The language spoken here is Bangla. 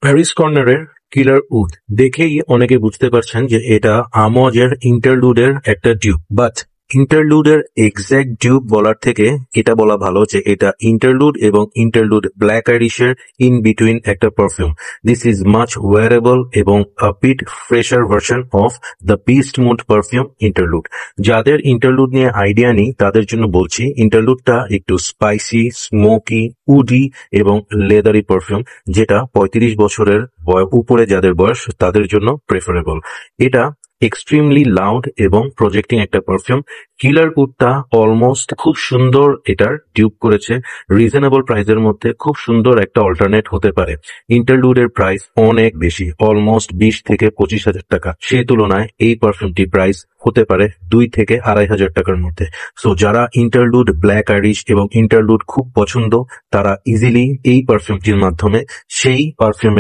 প্যারিস কর্নারের কিলার উড দেখেই অনেকে বুঝতে পারছেন যে এটা আমজের ইন্টারলুডের একটা টিউব, বাট ইন্টারলুডের এক্স্যাক্ট টিউব বলার থেকে এটা বলা ভালো যে এটা ইন্টারলুড এবং ইন্টারলুড ব্ল্যাক আইরিশের ইন বিটুইন একটা perfume. This is much wearable এবং a bit fresher version of the beast mood perfume Interlude. যাদের ইন্টারলুড নিয়ে আইডিয়া নেই তাদের জন্য বলছি, ইন্টারলুডটা একটু স্পাইসি, স্মোকি, উডি এবং লেদারি পারফিউম, যেটা 35 বছরের উপরে যাদের বয়স তাদের জন্য প্রেফারেবল। এটা এক্সট্রিমলি লাউড এবং প্রজেক্টিং একটা পারফিউম। কিলার উডটা অলমোস্ট খুব সুন্দর এটার ডিউপ করেছে, রিজনেবল প্রাইসের মধ্যে খুব সুন্দর একটা অল্টারনেট হতে পারে। ইন্টারলুডের প্রাইস অনেক বেশি, অলমোস্ট 20 থেকে 25,000 টাকা। সেই তুলনায় এই পারফিউমটি প্রাইস হতে পারে 2 থেকে 2,500 টাকার মধ্যে। সো যারা ইন্টারলুড ব্ল্যাক আইরিশ এবং ইন্টারলুড খুব পছন্দ তারা ইজিলি এই পারফিউমটির মাধ্যমে সেই পারফিউমের